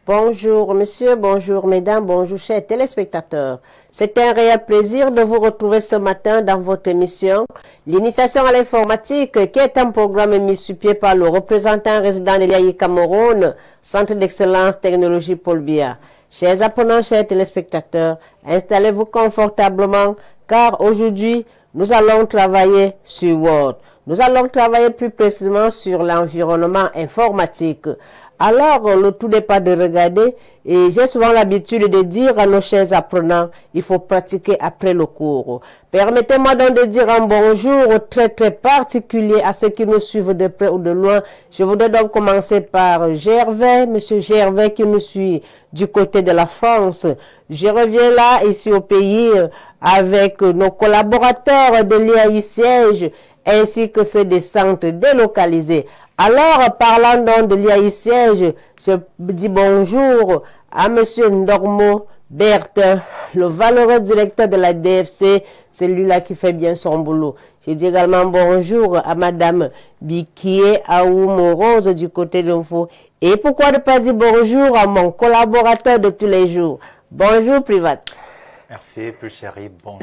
Bonjour monsieur, bonjour mesdames, bonjour chers téléspectateurs. C'est un réel plaisir de vous retrouver ce matin dans votre émission L'initiation à l'informatique, qui est un programme mis sur pied par le représentant résident de l'IAI Cameroun, Centre d'excellence technologie Paul Biya. Chers apprenants, chers téléspectateurs, installez-vous confortablement car aujourd'hui, nous allons travailler sur Word. Nous allons travailler plus précisément sur l'environnement informatique. Alors, le tout n'est pas de regarder, et j'ai souvent l'habitude de dire à nos chers apprenants, il faut pratiquer après le cours. Permettez-moi donc de dire un bonjour très particulier à ceux qui nous suivent de près ou de loin. Je voudrais donc commencer par Gervais, monsieur Gervais qui nous suit du côté de la France. Je reviens là, ici au pays, avec nos collaborateurs de l'IAI Siège, ainsi que ceux des centres délocalisés. Alors, parlant donc de l'IAI Siège, je dis bonjour à M. Ndormo Bertin, le valeureux directeur de la DFC, celui-là qui fait bien son boulot. Je dis également bonjour à Mme Bikie Aoumorose du côté d'Info. Et pourquoi ne pas dire bonjour à mon collaborateur de tous les jours. Bonjour, Privat. Merci, plus chérie, bonjour.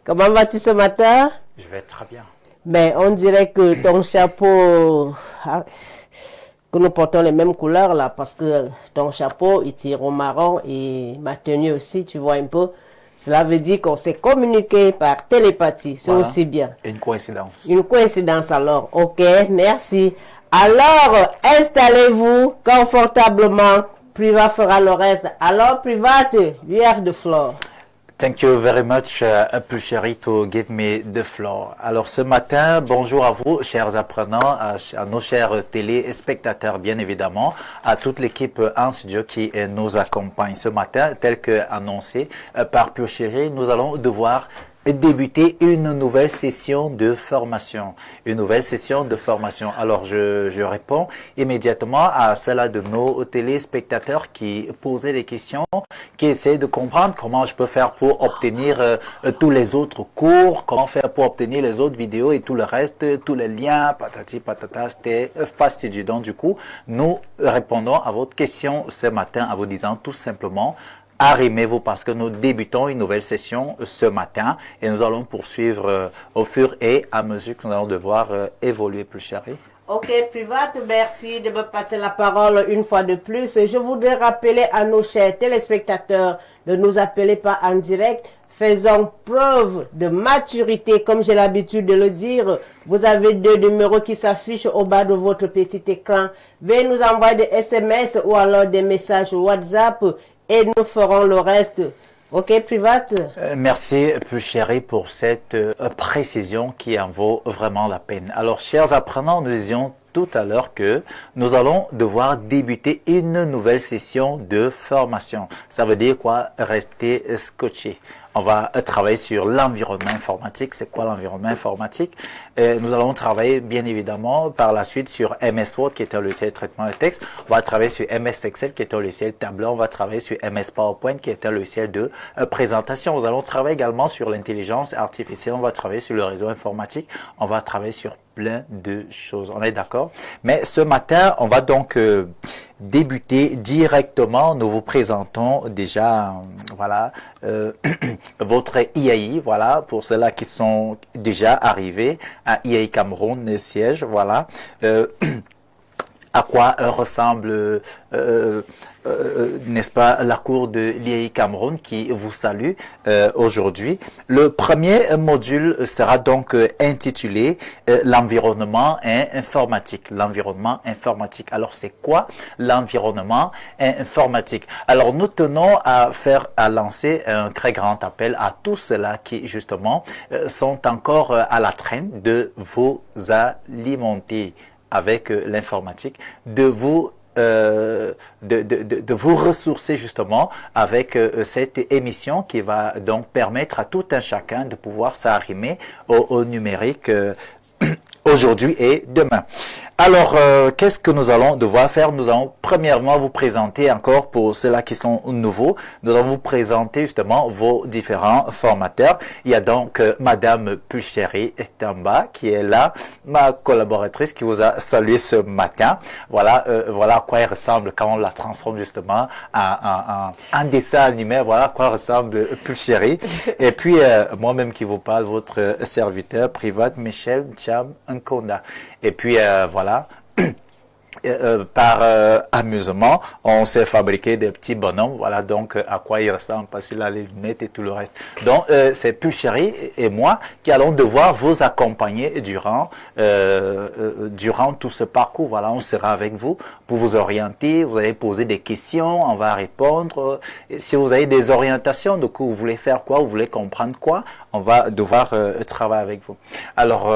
Comment vas-tu ce matin? Je vais très bien. Mais on dirait que ton chapeau, que nous portons les mêmes couleurs là, parce que ton chapeau, il tire au marron et ma tenue aussi, tu vois un peu. Cela veut dire qu'on s'est communiqué par télépathie, c'est voilà. Aussi bien. Une coïncidence. Une coïncidence alors, ok, merci. Alors, installez-vous confortablement, Privat fera le reste. Alors, Privat, you have the floor. Thank you very much, plus chérie, to give me the floor. Alors ce matin, bonjour à vous, chers apprenants, à nos chers téléspectateurs, bien évidemment, à toute l'équipe en studio qui nous accompagne ce matin, tel que annoncé par plus chérie, nous allons devoir débuter une nouvelle session de formation. Une nouvelle session de formation. Alors, je réponds immédiatement à cela de nos téléspectateurs qui posaient des questions, qui essaient de comprendre comment je peux faire pour obtenir tous les autres cours, comment faire pour obtenir les autres vidéos et tout le reste, tous les liens, patati patata, c'était fastidieux. Donc, du coup, nous répondons à votre question ce matin en vous disant tout simplement, arrimez-vous parce que nous débutons une nouvelle session ce matin et nous allons poursuivre au fur et à mesure que nous allons devoir évoluer, plus chérie. Ok, Privat, merci de me passer la parole une fois de plus. Je voudrais rappeler à nos chers téléspectateurs de nous appeler pas en direct. Faisons preuve de maturité, comme j'ai l'habitude de le dire. Vous avez 2 numéros qui s'affichent au bas de votre petit écran. Veuillez nous envoyer des SMS ou alors des messages WhatsApp. Et nous ferons le reste. Ok, Privat? Merci, plus chérie, pour cette précision qui en vaut vraiment la peine. Alors, chers apprenants, nous disions tout à l'heure que nous allons devoir débuter une nouvelle session de formation. Ça veut dire quoi? Rester scotché. On va travailler sur l'environnement informatique. C'est quoi l'environnement informatique? Nous allons travailler bien évidemment par la suite sur MS Word qui est un logiciel de traitement de texte. On va travailler sur MS Excel qui est un logiciel tableur. On va travailler sur MS PowerPoint qui est un logiciel de présentation. Nous allons travailler également sur l'intelligence artificielle. On va travailler sur le réseau informatique. On va travailler sur plein de choses. On est d'accord? Mais ce matin, on va donc débuter directement. Nous vous présentons déjà, voilà, votre IAI, voilà, pour ceux-là qui sont déjà arrivés à IAI Cameroun siège, voilà. À quoi ressemble, n'est-ce pas, la cour de l'IAI Cameroun qui vous salue aujourd'hui. Le premier module sera donc intitulé l'environnement informatique. L'environnement informatique. Alors, c'est quoi l'environnement informatique? Alors, nous tenons à lancer un très grand appel à tous ceux-là qui, justement, sont encore à la traîne de vous alimenter avec l'informatique, de vous ressourcer justement avec cette émission qui va donc permettre à tout un chacun de pouvoir s'arrimer au numérique aujourd'hui et demain. Alors, qu'est-ce que nous allons devoir faire? Nous allons premièrement vous présenter encore, pour ceux-là qui sont nouveaux, nous allons vous présenter justement vos différents formateurs. Il y a donc Madame Pulchéry Tamba qui est là, ma collaboratrice qui vous a salué ce matin. Voilà, voilà à quoi elle ressemble quand on la transforme justement en dessin animé. Voilà à quoi ressemble Pulchéry. Et puis, moi-même qui vous parle, votre serviteur privat, Michel Cham Nkonda. Et puis, voilà. Par amusement, on s'est fabriqué des petits bonhommes, voilà donc à quoi ils ressemblent, parce qu'il a les lunettes et tout le reste. Donc c'est Pulchéry et moi qui allons devoir vous accompagner durant tout ce parcours. Voilà, on sera avec vous pour vous orienter, vous allez poser des questions, on va répondre. Si vous avez des orientations, donc vous voulez faire quoi, vous voulez comprendre quoi, on va devoir travailler avec vous. Alors,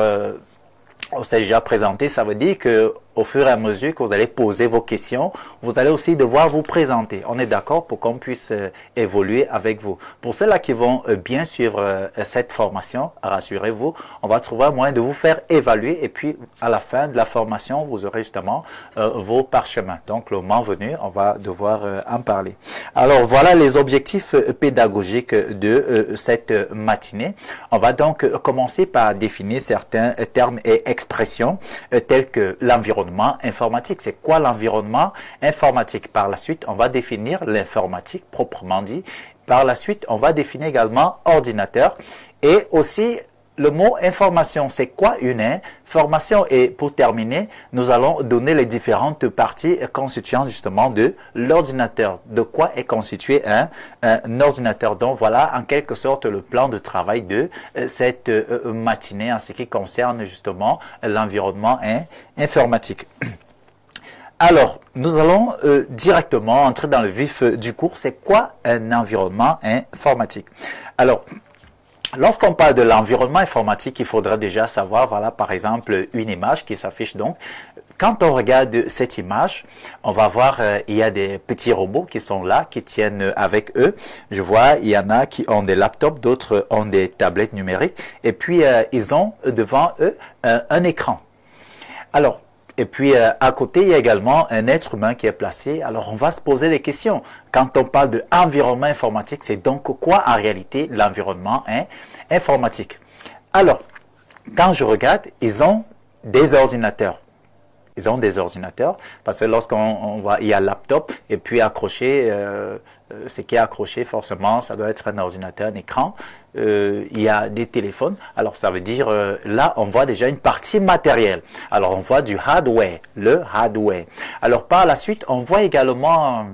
on s'est déjà présenté, ça veut dire que au fur et à mesure que vous allez poser vos questions, vous allez aussi devoir vous présenter. On est d'accord pour qu'on puisse évoluer avec vous. Pour ceux-là qui vont bien suivre cette formation, rassurez-vous, on va trouver un moyen de vous faire évaluer et puis à la fin de la formation, vous aurez justement vos parchemins. Donc le moment venu, on va devoir en parler. Alors voilà les objectifs pédagogiques de cette matinée. On va donc commencer par définir certains termes et expressions tels que l'environnement informatique. C'est quoi l'environnement informatique? Par la suite, on va définir l'informatique proprement dit. Par la suite, on va définir également ordinateur et aussi le mot information. C'est quoi une information? Et pour terminer, nous allons donner les différentes parties constituantes justement de l'ordinateur. De quoi est constitué un ordinateur? Donc voilà en quelque sorte le plan de travail de cette matinée en ce qui concerne justement l'environnement informatique. Alors, nous allons directement entrer dans le vif du cours. C'est quoi un environnement informatique? Alors, lorsqu'on parle de l'environnement informatique, il faudra déjà savoir, voilà, par exemple, une image qui s'affiche donc. Quand on regarde cette image, on va voir, il y a des petits robots qui sont là, qui tiennent avec eux. Je vois, il y en a qui ont des laptops, d'autres ont des tablettes numériques. Et puis, ils ont devant eux un écran. Alors, et puis, à côté, il y a également un être humain qui est placé. Alors, on va se poser des questions. Quand on parle d'environnement informatique, c'est donc quoi en réalité l'environnement informatique? Alors, quand je regarde, ils ont des ordinateurs. Ils ont des ordinateurs parce que lorsqu'on voit, il y a laptop et puis accroché, ce qui est accroché forcément, ça doit être un ordinateur, un écran. Il y a des téléphones. Alors ça veut dire, là on voit déjà une partie matérielle. Alors on voit du hardware, le hardware. Alors par la suite, on voit également...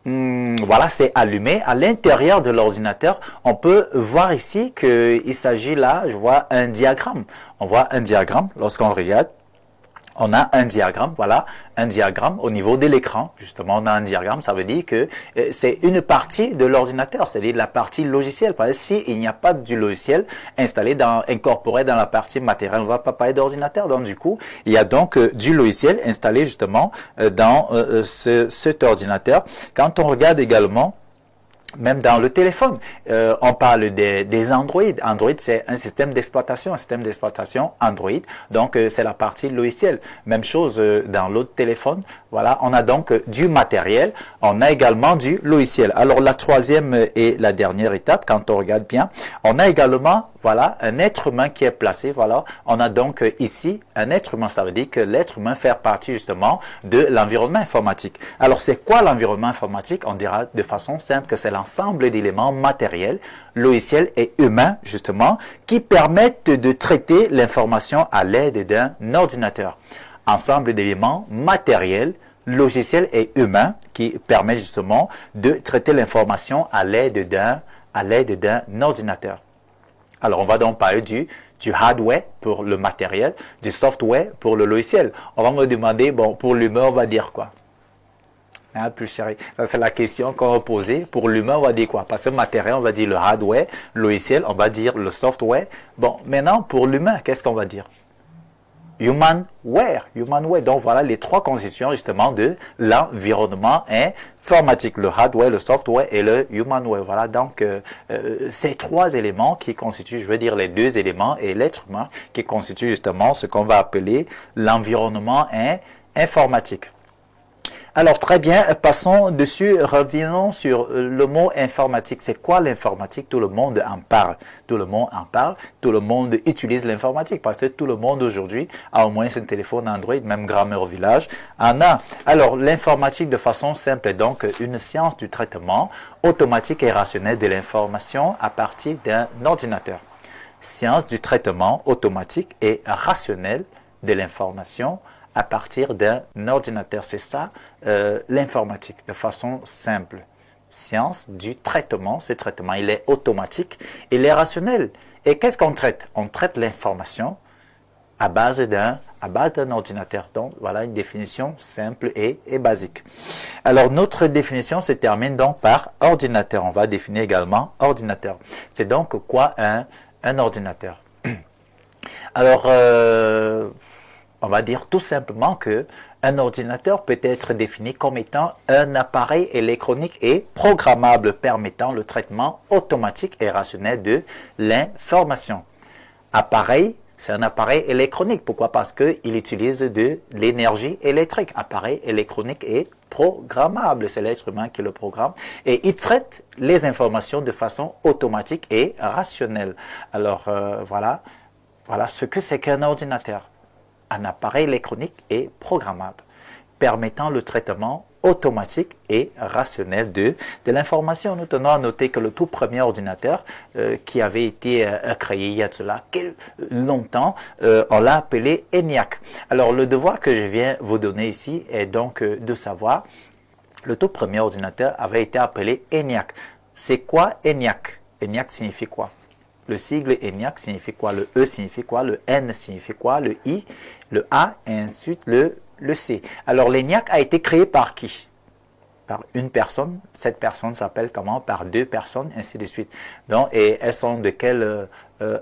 voilà, c'est allumé. À l'intérieur de l'ordinateur, on peut voir ici qu'il s'agit là, je vois un diagramme. On voit un diagramme lorsqu'on regarde. On a un diagramme, voilà, un diagramme au niveau de l'écran. Justement, on a un diagramme, ça veut dire que c'est une partie de l'ordinateur, c'est-à-dire la partie logicielle. Parce que s'il n'y a pas du logiciel incorporé dans la partie matérielle, on ne va pas parler d'ordinateur. Donc, du coup, il y a donc du logiciel installé justement dans cet ordinateur. Quand on regarde également, même dans le téléphone, on parle des Android. Android, c'est un système d'exploitation Android. Donc, c'est la partie logicielle. Même chose dans l'autre téléphone. Voilà, on a donc du matériel. On a également du logiciel. Alors, la troisième et la dernière étape, quand on regarde bien, on a également, voilà, un être humain qui est placé. Voilà, on a donc ici un être humain. Ça veut dire que l'être humain fait partie justement de l'environnement informatique. Alors, c'est quoi l'environnement informatique? On dira de façon simple que c'est l'ensemble d'éléments matériels, logiciels et humains, justement, qui permettent de traiter l'information à l'aide d'un ordinateur. Ensemble d'éléments matériels, logiciels et humains qui permettent justement de traiter l'information à l'aide d'un ordinateur. Alors, on va donc parler du hardware pour le matériel, du software pour le logiciel. On va me demander, bon, pour l'humain, on va dire quoi? Hein, Pulchéry. Ça, c'est la question qu'on va poser. Pour l'humain, on va dire quoi? Parce que matériel, on va dire le hardware, logiciel, on va dire le software. Bon, maintenant, pour l'humain, qu'est-ce qu'on va dire? humanware. Humanware. Donc voilà les trois constituants justement de l'environnement informatique. Le hardware, le software et le humanware. Voilà donc ces trois éléments qui constituent, je veux dire les deux éléments et l'être humain qui constituent justement ce qu'on va appeler l'environnement informatique. Alors très bien, passons dessus, revenons sur le mot informatique. C'est quoi l'informatique? Tout le monde en parle. Tout le monde en parle. Tout le monde utilise l'informatique parce que tout le monde aujourd'hui a au moins un téléphone Android, même grand-mère au village en a. Alors l'informatique de façon simple est donc une science du traitement automatique et rationnel de l'information à partir d'un ordinateur. Science du traitement automatique et rationnel de l'information à partir d'un ordinateur. C'est ça l'informatique, de façon simple. Science du traitement. Ce traitement, il est automatique, il est rationnel. Et qu'est-ce qu'on traite? On traite l'information à base d'un ordinateur. Donc, voilà une définition simple et basique. Alors, notre définition se termine donc par ordinateur. On va définir également ordinateur. C'est donc quoi un ordinateur? Alors, on va dire tout simplement que un ordinateur peut être défini comme étant un appareil électronique et programmable permettant le traitement automatique et rationnel de l'information. Appareil, c'est un appareil électronique. Pourquoi? Parce qu'il utilise de l'énergie électrique. Appareil électronique et programmable. C'est l'être humain qui le programme. Et il traite les informations de façon automatique et rationnelle. Alors, voilà ce que c'est qu'un ordinateur. Un appareil électronique et programmable, permettant le traitement automatique et rationnel de l'information. Nous tenons à noter que le tout premier ordinateur qui avait été créé il y a de cela longtemps, on l'a appelé ENIAC. Alors le devoir que je viens vous donner ici est donc de savoir, le tout premier ordinateur avait été appelé ENIAC. C'est quoi ENIAC? ENIAC signifie quoi? Le sigle ENIAC signifie quoi? Le E signifie quoi? Le N signifie quoi? Le I, le A et ensuite le C. Alors l'ENIAC a été créé par qui? Par une personne. Cette personne s'appelle comment? Par deux personnes, ainsi de suite. Donc, et elles sont de quelle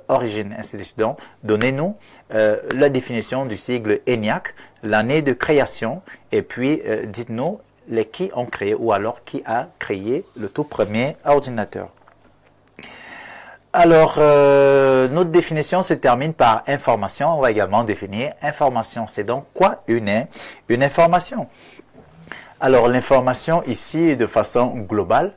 origine, ainsi de suite. Donc, donnez-nous la définition du sigle ENIAC, l'année de création, et puis dites-nous les qui ont créé ou alors qui a créé le tout premier ordinateur. Alors, notre définition se termine par information. On va également définir information. C'est donc quoi une information? Alors, l'information ici, de façon globale,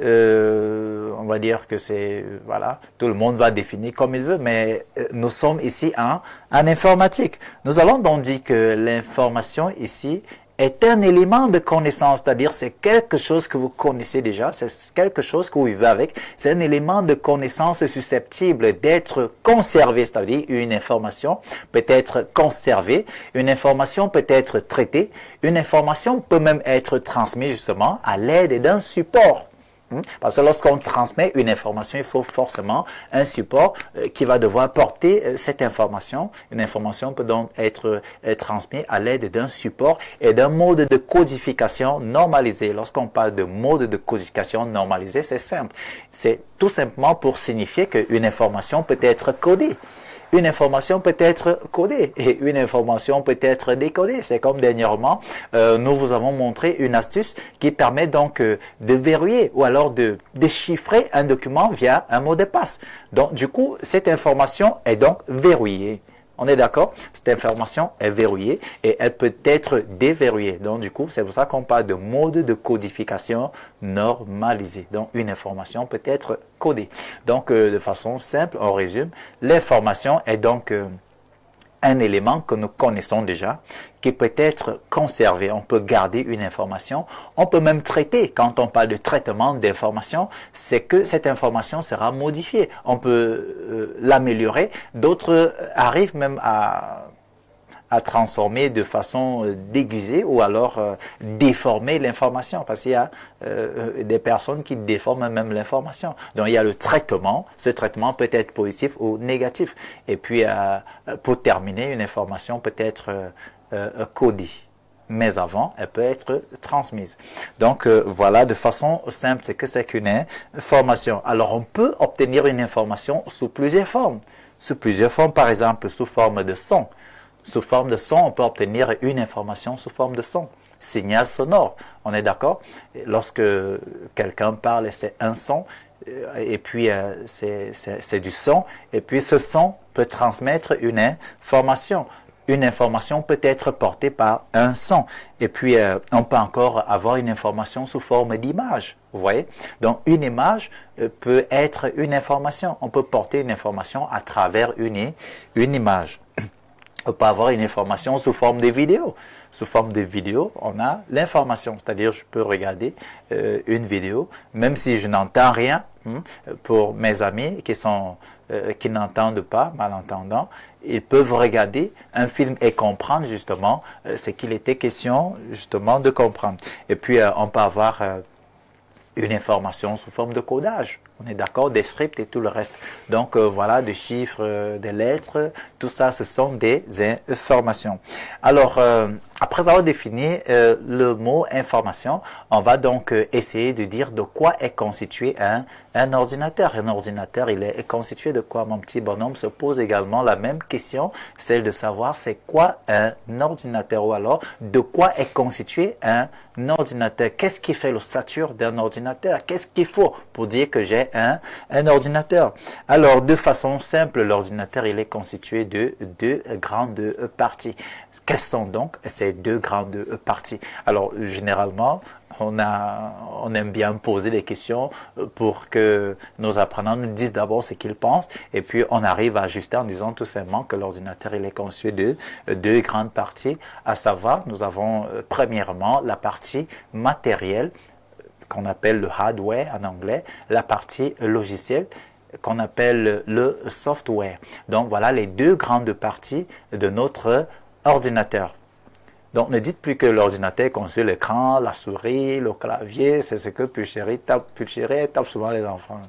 on va dire que c'est, voilà, tout le monde va définir comme il veut, mais nous sommes ici en informatique. Nous allons donc dire que l'information ici est un élément de connaissance, c'est-à-dire c'est quelque chose que vous connaissez déjà, c'est quelque chose que vous vivez avec, c'est un élément de connaissance susceptible d'être conservé, c'est-à-dire une information peut être conservée, une information peut être traitée, une information peut même être transmise justement à l'aide d'un support. Parce que lorsqu'on transmet une information, il faut forcément un support qui va devoir porter cette information. Une information peut donc être transmise à l'aide d'un support et d'un mode de codification normalisé. Lorsqu'on parle de mode de codification normalisé, c'est simple. C'est tout simplement pour signifier qu'une information peut être codée. Une information peut être codée et une information peut être décodée. C'est comme dernièrement, nous vous avons montré une astuce qui permet donc de verrouiller ou alors de déchiffrer un document via un mot de passe. Donc, du coup, cette information est donc verrouillée. On est d'accord? Cette information est verrouillée et elle peut être déverrouillée. Donc, du coup, c'est pour ça qu'on parle de mode de codification normalisé. Donc, une information peut être codée. Donc, de façon simple, on résume. L'information est donc un élément que nous connaissons déjà, qui peut être conservé. On peut garder une information. On peut même traiter. Quand on parle de traitement d'information, c'est que cette information sera modifiée. On peut l'améliorer. D'autres arrivent même à transformer de façon déguisée ou alors déformer l'information parce qu'il y a des personnes qui déforment même l'information. Donc il y a le traitement, ce traitement peut être positif ou négatif. Et puis pour terminer, une information peut être codée. Mais avant, elle peut être transmise. Donc, voilà, de façon simple, c'est que c'est qu'une information. Alors, on peut obtenir une information sous plusieurs formes. Sous plusieurs formes, par exemple, sous forme de son, sous forme de son, on peut obtenir une information sous forme de son. Signal sonore, on est d'accord? Lorsque quelqu'un parle, c'est un son, et puis c'est du son, et puis ce son peut transmettre une information. Une information peut être portée par un son. Et puis, on peut encore avoir une information sous forme d'image. Vous voyez? Donc, une image peut être une information. On peut porter une information à travers une image. On peut avoir une information sous forme de vidéo. Sous forme de vidéo, on a l'information. C'est-à-dire, je peux regarder une vidéo, même si je n'entends rien. Pour mes amis qui n'entendent pas, malentendants, ils peuvent regarder un film et comprendre justement ce qu'il était question justement de comprendre. Et puis, on peut avoir une information sous forme de codage. On est d'accord, des scripts et tout le reste. Donc, voilà, des chiffres, des lettres, tout ça, ce sont des informations. Alors, après avoir défini le mot information, on va donc essayer de dire de quoi est constitué un ordinateur. Un ordinateur, il est constitué de quoi? Mon petit bonhomme se pose également la même question, celle de savoir c'est quoi un ordinateur, ou alors de quoi est constitué un ordinateur. Qu'est-ce qui fait l'ossature d'un ordinateur? Qu'est-ce qu'il faut pour dire que j'ai un ordinateur? Alors, de façon simple, l'ordinateur, il est constitué de deux grandes parties. Quelles sont donc ces deux grandes parties? Alors, généralement, on aime bien poser des questions pour que nos apprenants nous disent d'abord ce qu'ils pensent, et puis on arrive à ajuster en disant tout simplement que l'ordinateur, il est constitué de deux grandes parties, à savoir, nous avons premièrement la partie matérielle, qu'on appelle le hardware en anglais, la partie logicielle, qu'on appelle le software. Donc, voilà les deux grandes parties de notre ordinateur. Donc, ne dites plus que l'ordinateur est conçu l'écran, la souris, le clavier, c'est ce que Pulchérie tape. Pulchérie, elle tape souvent les enfants.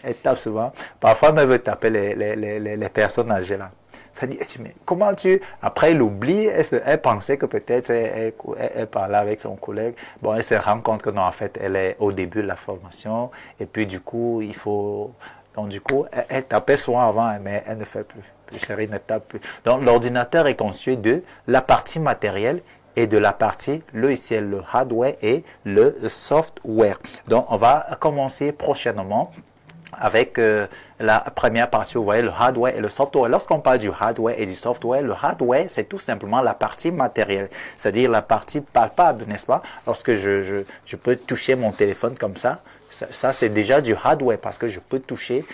Elle tape souvent. Parfois, elle veut taper les personnes âgées là. Ça dit, mais comment tu... Après, elle oublie, elle pensait que peut-être elle parlait avec son collègue. Bon, elle se rend compte que non, en fait, elle est au début de la formation. Et puis, du coup, il faut... Donc, du coup, elle tapait souvent avant, mais elle ne fait plus. Chérie ne tape plus. Donc, l'ordinateur est constitué de la partie matérielle et de la partie logicielle, le hardware et le software. Donc, on va commencer prochainement avec la première partie, vous voyez, le hardware et le software. Lorsqu'on parle du hardware et du software, le hardware, c'est tout simplement la partie matérielle, c'est-à-dire la partie palpable, n'est-ce pas? Lorsque je peux toucher mon téléphone comme ça, c'est déjà du hardware parce que je peux toucher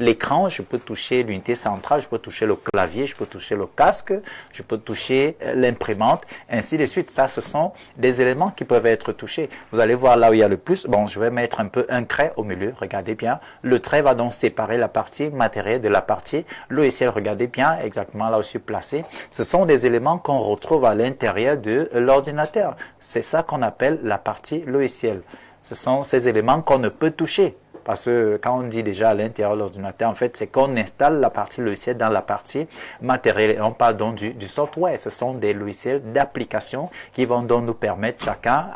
l'écran, je peux toucher l'unité centrale, je peux toucher le clavier, je peux toucher le casque, je peux toucher l'imprimante, ainsi de suite. Ça, ce sont des éléments qui peuvent être touchés. Vous allez voir là où il y a le plus. Bon, je vais mettre un peu un trait au milieu. Regardez bien. Le trait va donc séparer la partie matérielle de la partie logicielle. Regardez bien exactement là où je suis placé. Ce sont des éléments qu'on retrouve à l'intérieur de l'ordinateur. C'est ça qu'on appelle la partie logicielle. Ce sont ces éléments qu'on ne peut toucher. Parce que quand on dit déjà à l'intérieur de l'ordinateur, en fait, c'est qu'on installe la partie logicielle dans la partie matérielle. Et on parle donc du software. Ce sont des logiciels d'application qui vont donc nous permettre chacun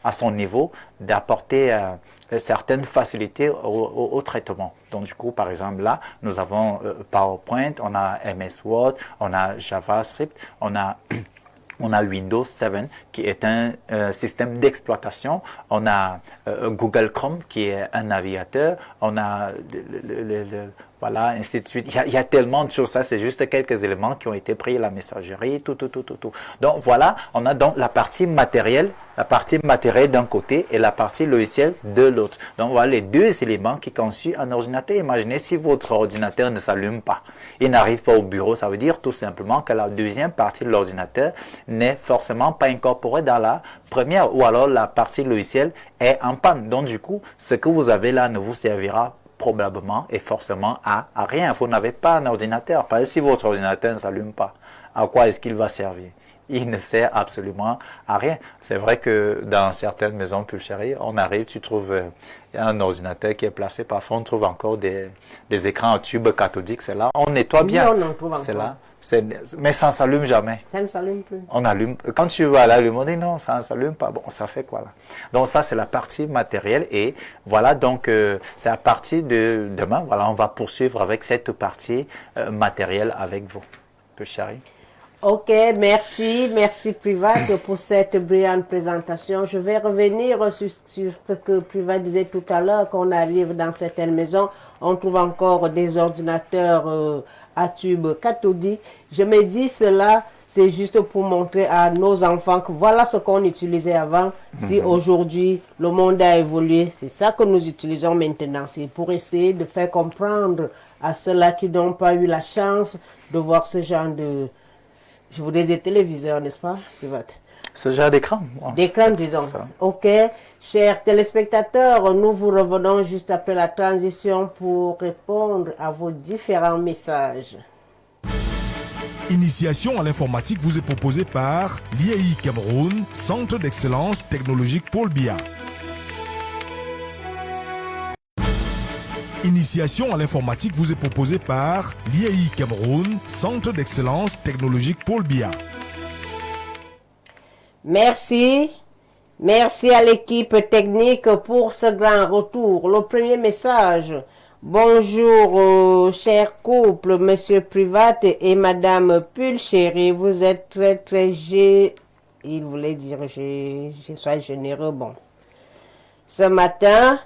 à son niveau d'apporter certaines facilités au traitement. Donc, du coup, par exemple, là, nous avons PowerPoint, on a MS Word, on a JavaScript, on a Windows 7 qui est un système d'exploitation. On a Google Chrome qui est un navigateur. On a voilà, ainsi de suite. Il y a tellement de choses. Ça, c'est juste quelques éléments qui ont été pris, la messagerie, tout. Donc, voilà, on a donc la partie matérielle d'un côté et la partie logicielle de l'autre. Donc, voilà les deux éléments qui constituent un ordinateur. Imaginez si votre ordinateur ne s'allume pas. Il n'arrive pas au bureau. Ça veut dire tout simplement que la deuxième partie de l'ordinateur n'est forcément pas incorporée dans la première, ou alors la partie logicielle est en panne. Donc, du coup, ce que vous avez là ne vous servira probablement et forcément à rien. Vous n'avez pas un ordinateur. Parce que si votre ordinateur ne s'allume pas, à quoi est-ce qu'il va servir? Il ne sert absolument à rien. C'est vrai que dans certaines maisons plus chères, on arrive, tu trouves un ordinateur qui est placé. Parfois, on trouve encore des écrans en tube cathodique. C'est là. On nettoie bien. Oui, on en trouve c'est encore. là. Mais ça ne s'allume jamais. Ça ne s'allume plus. On allume. Quand tu vas à l'allume, on dit non, ça ne s'allume pas. Bon, ça fait quoi là? Donc ça, c'est la partie matérielle. Et voilà, donc c'est à partir de demain, voilà, on va poursuivre avec cette partie matérielle avec vous. Chéri. Ok, merci Privat pour cette brillante présentation. Je vais revenir sur ce que Privat disait tout à l'heure, qu'on arrive dans certaines maisons, on trouve encore des ordinateurs à tube cathodique. Je me dis cela, c'est juste pour montrer à nos enfants que voilà ce qu'on utilisait avant. Si aujourd'hui le monde a évolué, c'est ça que nous utilisons maintenant. C'est pour essayer de faire comprendre à ceux-là qui n'ont pas eu la chance de voir ce genre de... Je voudrais dire téléviseur, n'est-ce pas, Privat? Ce genre d'écran. D'écran, disons. Ok. Chers téléspectateurs, nous vous revenons juste après la transition pour répondre à vos différents messages. Initiation à l'informatique vous est proposée par l'IAI Cameroun, Centre d'excellence technologique Paul Biya. Initiation à l'informatique vous est proposée par l'IAI Cameroun, Centre d'excellence technologique Paul Biya. Merci. Merci à l'équipe technique pour ce grand retour. Le premier message. Bonjour, cher couple, monsieur Privat et madame Pulchéry. Vous êtes très il voulait dire, je sois généreux. Bon. Ce matin,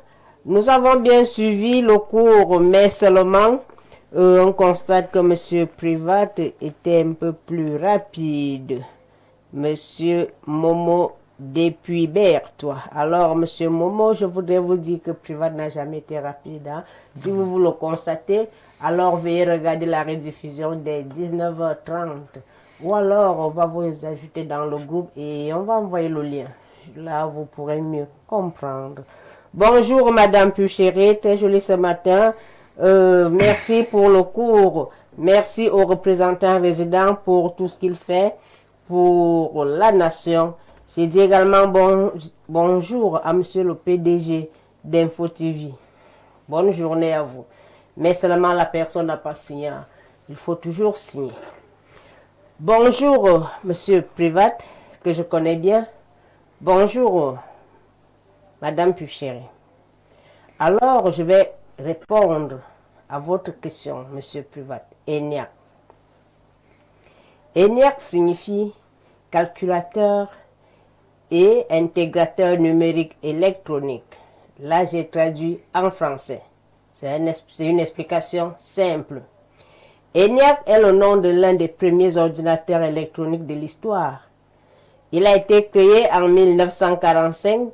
nous avons bien suivi le cours, mais seulement on constate que monsieur Privat était un peu plus rapide. Monsieur Momo depuis Berthois. Alors, monsieur Momo, je voudrais vous dire que Privat n'a jamais été rapide. Hein. Si vous le constatez, alors veuillez regarder la rediffusion des 19h30. Ou alors, on va vous ajouter dans le groupe et on va envoyer le lien. Là, vous pourrez mieux comprendre. Bonjour, madame Puchéry, très jolie ce matin. Merci pour le cours. Merci aux représentants résidents pour tout ce qu'il fait pour la nation. J'ai dit également bonjour à monsieur le PDG d'Info TV. Bonne journée à vous. Mais seulement la personne n'a pas signé. Il faut toujours signer. Bonjour, monsieur Privat, que je connais bien. Bonjour, madame Puchéry. Alors, je vais répondre à votre question, monsieur Privat. ENIAC. ENIAC signifie calculateur et intégrateur numérique électronique. Là, j'ai traduit en français. C'est une explication simple. ENIAC est le nom de l'un des premiers ordinateurs électroniques de l'histoire. Il a été créé en 1945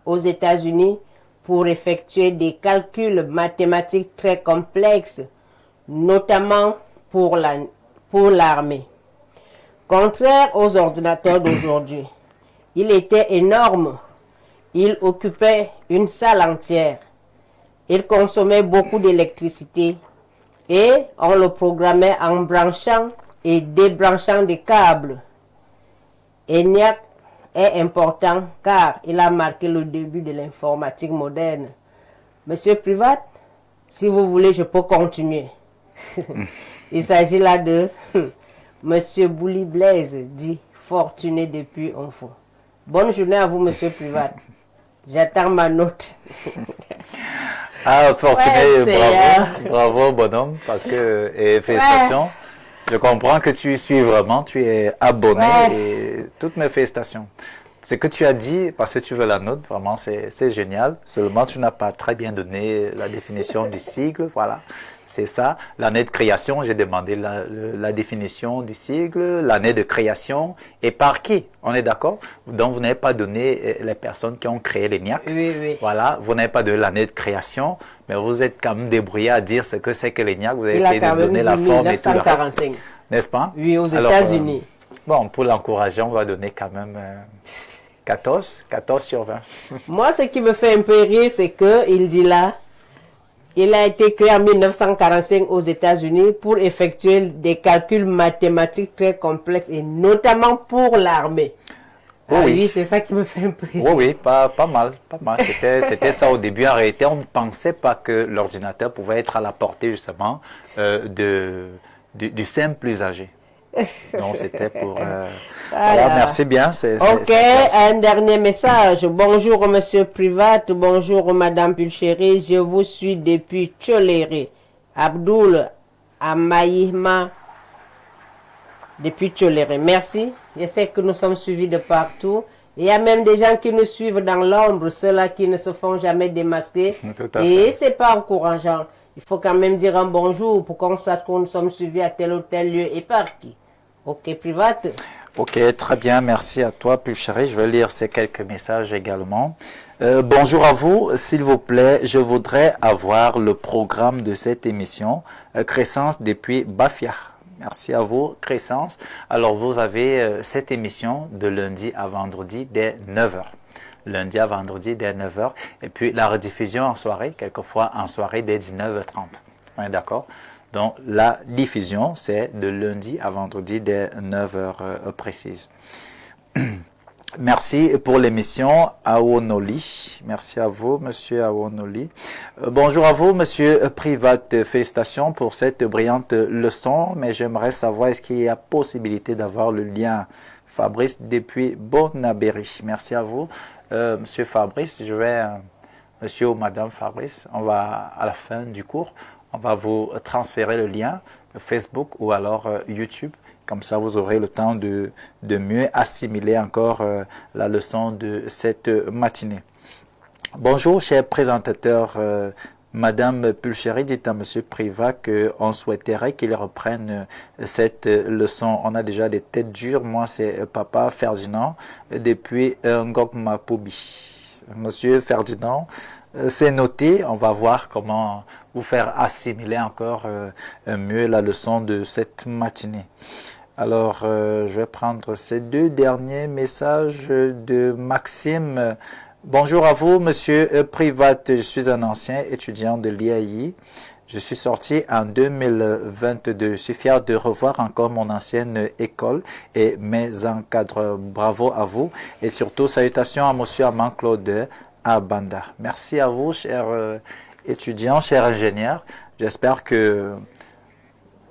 aux États-Unis pour effectuer des calculs mathématiques très complexes, notamment pour l'armée. Contraire aux ordinateurs d'aujourd'hui, il était énorme. Il occupait une salle entière. Il consommait beaucoup d'électricité et on le programmait en branchant et débranchant des câbles. ENIAC est important car il a marqué le début de l'informatique moderne. Monsieur Privat, si vous voulez, je peux continuer. Il s'agit là de monsieur Bouli Blaise, dit fortuné depuis Info. Bonne journée à vous, monsieur Privat. J'attends ma note. Ah, fortuné, ouais, bravo, bonhomme, parce que, et félicitations. Ouais. Je comprends que tu suis vraiment, tu es abonné et toutes mes félicitations. Ce que tu as dit, parce que tu veux la note, vraiment, c'est génial. Seulement, tu n'as pas très bien donné la définition du sigle, voilà. C'est ça, l'année de création, j'ai demandé la définition du sigle, l'année de création, et par qui, on est d'accord? Donc, vous n'avez pas donné les personnes qui ont créé l'ENIAC. Oui. Voilà, vous n'avez pas donné l'année de création, mais vous êtes quand même débrouillé à dire ce que c'est que l'ENIAC, vous avez essayé de donner la forme et tout le reste. N'est-ce pas? Oui, aux États-Unis. Bon, pour l'encourager, on va donner quand même 14 sur 20. Moi, ce qui me fait un peu rire, c'est qu'il dit là, il a été créé en 1945 aux États-Unis pour effectuer des calculs mathématiques très complexes et notamment pour l'armée. Oui, c'est ça qui me fait un peu rire. Oui, pas mal. C'était ça au début. En réalité, on ne pensait pas que l'ordinateur pouvait être à la portée justement du simple usager. Donc, c'était pour... voilà, merci bien. Ok, un dernier message. Bonjour, monsieur Privat. Bonjour, madame Pulchéry. Je vous suis depuis Tcholéré. Abdoul Amaïma depuis Tcholéré. Merci. Je sais que nous sommes suivis de partout. Il y a même des gens qui nous suivent dans l'ombre, ceux-là qui ne se font jamais démasquer. Et c'est pas encourageant. Il faut quand même dire un bonjour pour qu'on sache que nous sommes suivis à tel ou tel lieu et par qui. Ok, Private. Ok, très bien. Merci à toi, plus chéri. Je vais lire ces quelques messages également. Bonjour à vous. S'il vous plaît, je voudrais avoir le programme de cette émission. Crescence depuis Bafia. Merci à vous, Crescence. Alors, vous avez cette émission de lundi à vendredi dès 9 h. Lundi à vendredi dès 9 h. Et puis, la rediffusion en soirée, quelquefois en soirée dès 19 h 30. Ouais, d'accord? Donc, la diffusion, c'est de lundi à vendredi dès 9 h précises. Merci pour l'émission Awonoli. Merci à vous, monsieur Awonoli. Bonjour à vous, monsieur Private. Félicitations pour cette brillante leçon, mais j'aimerais savoir, est-ce qu'il y a possibilité d'avoir le lien Fabrice depuis Bonabéry? Merci à vous, monsieur Fabrice. Je vais, monsieur ou madame Fabrice, on va, à la fin du cours, on va vous transférer le lien Facebook ou alors YouTube. Comme ça, vous aurez le temps de mieux assimiler encore la leçon de cette matinée. Bonjour, cher présentateur. Madame Pulchéry, dites à Monsieur Privat qu'on souhaiterait qu'il reprenne cette leçon. On a déjà des têtes dures. Moi, c'est Papa Ferdinand depuis Ngokmapubi. Monsieur Ferdinand, c'est noté. On va voir comment vous faire assimiler encore mieux la leçon de cette matinée. Alors, je vais prendre ces deux derniers messages de Maxime. Bonjour à vous, monsieur Privat. Je suis un ancien étudiant de l'IAI. Je suis sorti en 2022. Je suis fier de revoir encore mon ancienne école et mes encadreurs. Bravo à vous. Et surtout, salutations à monsieur Aman Claude Abanda. Merci à vous, chers étudiants, chers ingénieurs. J'espère que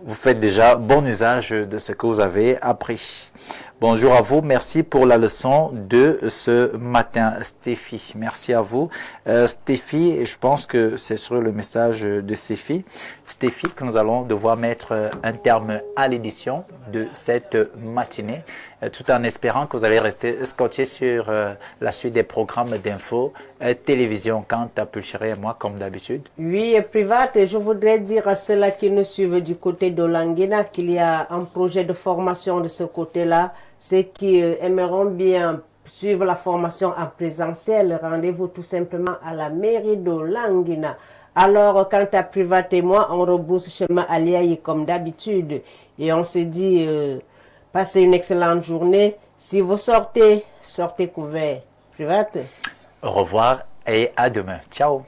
vous faites déjà bon usage de ce que vous avez appris. Bonjour à vous, merci pour la leçon de ce matin, Stéphie. Merci à vous. Stéphie, je pense que c'est sur le message de Stéphie, que nous allons devoir mettre un terme à l'édition de cette matinée, tout en espérant que vous allez rester scotché sur la suite des programmes d'infos, télévision, quant à Pulchéry et moi, comme d'habitude. Oui, Private, je voudrais dire à ceux-là qui nous suivent du côté de Languina qu'il y a un projet de formation de ce côté-là. Ceux qui aimeront bien suivre la formation en présentiel, rendez-vous tout simplement à la mairie de Languina. Alors, quant à Private et moi, on rebrousse chemin à l'IAI comme d'habitude. Et on se dit, passez une excellente journée. Si vous sortez, sortez couvert. Private. Au revoir et à demain. Ciao.